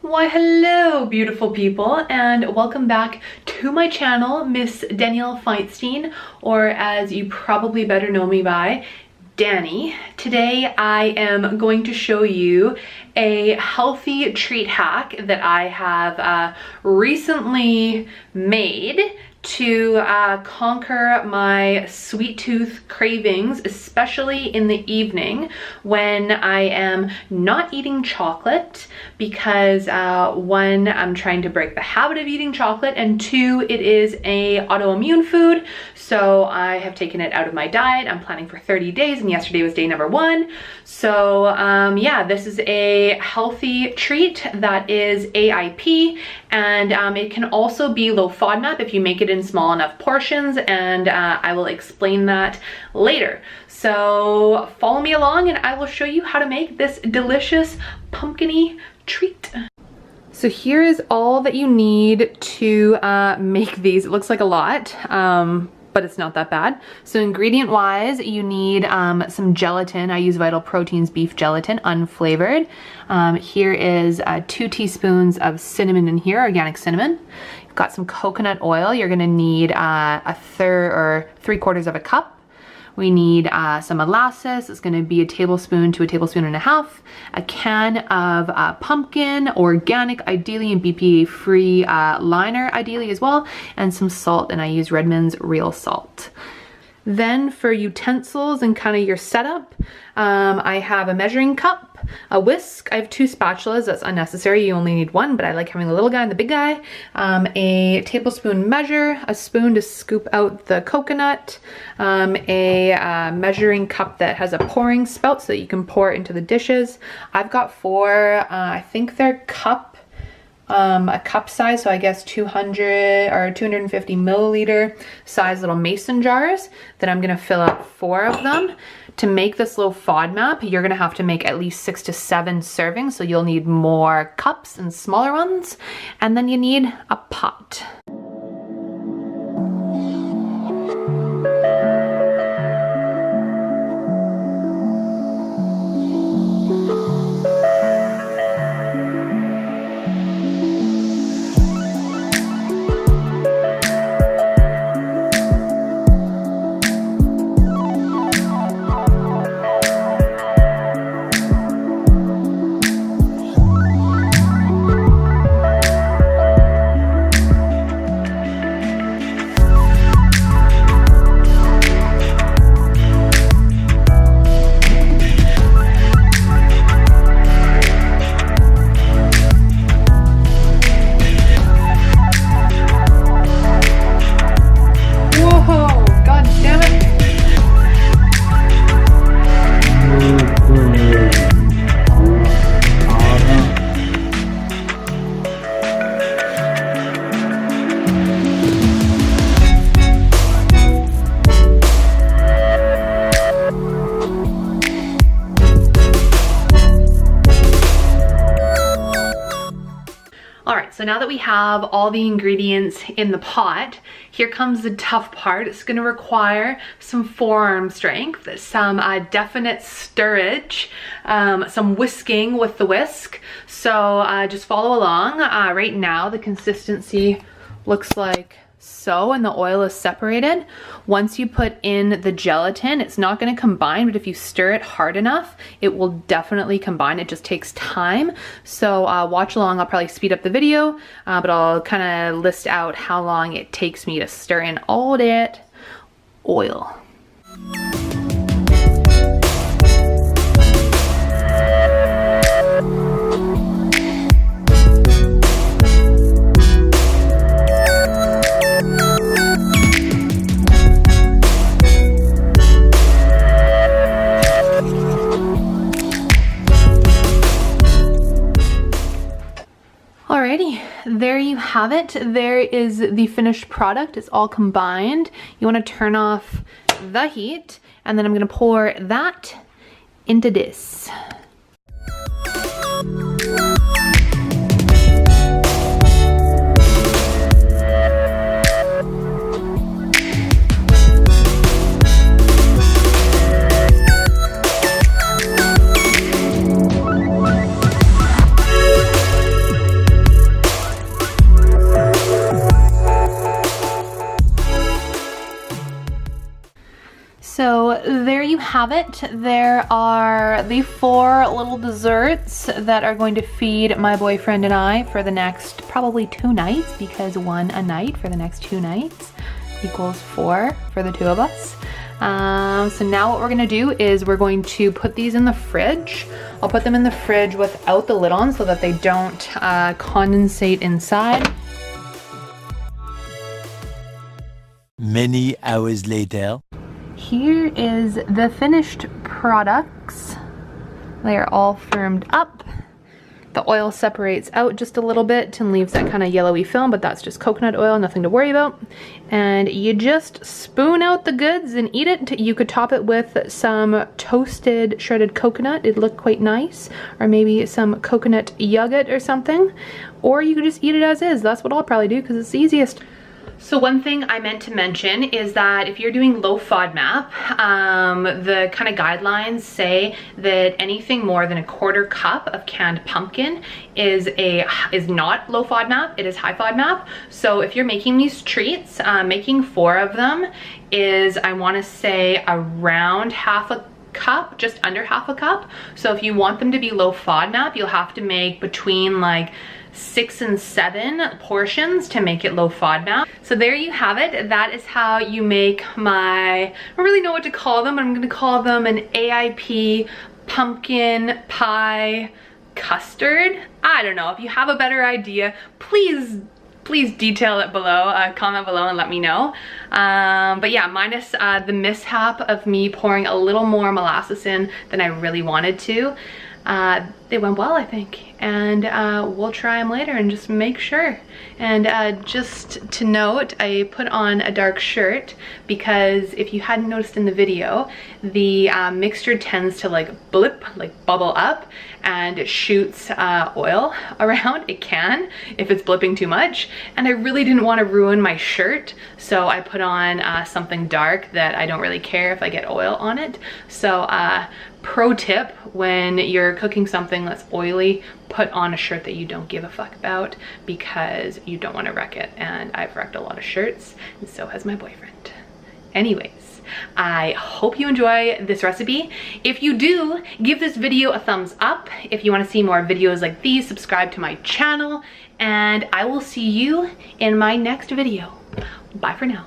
Why hello beautiful people, and welcome back to my channel, Miss Danielle Feinstein, or as you probably better know me by, Danny. Today I am going to show you a healthy treat hack that I have recently made to conquer my sweet tooth cravings, especially in the evening when I am not eating chocolate, because one, I'm trying to break the habit of eating chocolate, and two, it is a autoimmune food, so I have taken it out of my diet. I'm planning for 30 days and yesterday was day number 1. So yeah, this is a healthy treat that is AIP, and it can also be low FODMAP if you make it in small enough portions, and I will explain that later. So follow me along and I will show you how to make this delicious pumpkin-y treat. So here is all that you need to make these. It looks like a lot, but it's not that bad. So ingredient wise, you need some gelatin. I use Vital Proteins beef gelatin, unflavored. Here is 2 teaspoons of cinnamon in here, organic cinnamon. You've got some coconut oil. You're gonna need a third or 3/4 of a cup. We need some molasses. It's gonna be a tablespoon to a tablespoon and a half. A can of pumpkin, organic, ideally, and BPA-free liner, ideally as well, and some salt, and I use Redmond's real salt. Then for utensils and kind of your setup, I have a measuring cup, a whisk. I have 2 spatulas. That's unnecessary. You only need 1, but I like having the little guy and the big guy. A tablespoon measure, a spoon to scoop out the coconut, a measuring cup that has a pouring spout so that you can pour it into the dishes. I've got 4, I think they're a cup size, so I guess 200 or 250 milliliter size little mason jars that I'm gonna fill up 4 of them. To make this low FODMAP, you're gonna have to make at least 6 to 7 servings, so you'll need more cups and smaller ones, and then you need a pot. So now that we have all the ingredients in the pot, here comes the tough part. It's gonna require some forearm strength, some definite stirrage, some whisking with the whisk. So just follow along. Right now the consistency looks like so, and the oil is separated. Once you put in the gelatin, it's not going to combine, but if you stir it hard enough, it will definitely combine. It just takes time. So watch along. I'll probably speed up the video, but I'll kind of list out how long it takes me to stir in all that oil. Alrighty, there you have it. There is the finished product. It's all combined. You want to turn off the heat, and then I'm going to pour that into this. have it. There are the 4 little desserts that are going to feed my boyfriend and I for the next probably 2 nights, because 1 a night for the next 2 nights equals 4 for the 2 of us. So now what we're gonna do is we're going to put these in the fridge. I'll put them in the fridge without the lid on so that they don't condensate inside. Many hours later. Here is the finished products. They are all firmed up. The oil separates out just a little bit and leaves that kind of yellowy film, but that's just coconut oil, nothing to worry about. And you just spoon out the goods and eat it. You could top it with some toasted shredded coconut. It'd look quite nice. Or maybe some coconut yogurt or something. Or you could just eat it as is. That's what I'll probably do because it's the easiest. So one thing I meant to mention is that if you're doing low FODMAP, the kind of guidelines say that anything more than a 1/4 cup of canned pumpkin is not low FODMAP, it is high FODMAP. So if you're making these treats, making 4 of them is, I want to say, around 1/2 cup, just under 1/2 cup. So if you want them to be low FODMAP, you'll have to make between like 6 and 7 portions to make it low FODMAP. So there you have it. That is how you make my, I don't really know what to call them. I'm gonna call them an AIP pumpkin pie custard. I don't know. If you have a better idea, please detail it below, comment below and let me know. But yeah, minus the mishap of me pouring a little more molasses in than I really wanted to. They went well, I think, and we'll try them later and just make sure. And just to note, I put on a dark shirt because if you hadn't noticed in the video, the mixture tends to like blip, like bubble up, and it shoots oil around. It can if it's blipping too much, and I really didn't want to ruin my shirt, so I put on something dark that I don't really care if I get oil on it. So pro tip, when you're cooking something that's oily, put on a shirt that you don't give a fuck about, because you don't want to wreck it. And I've wrecked a lot of shirts, and so has my boyfriend. Anyways, I hope you enjoy this recipe. If you do, give this video a thumbs up. If you want to see more videos like these, subscribe to my channel, and I will see you in my next video. Bye for now.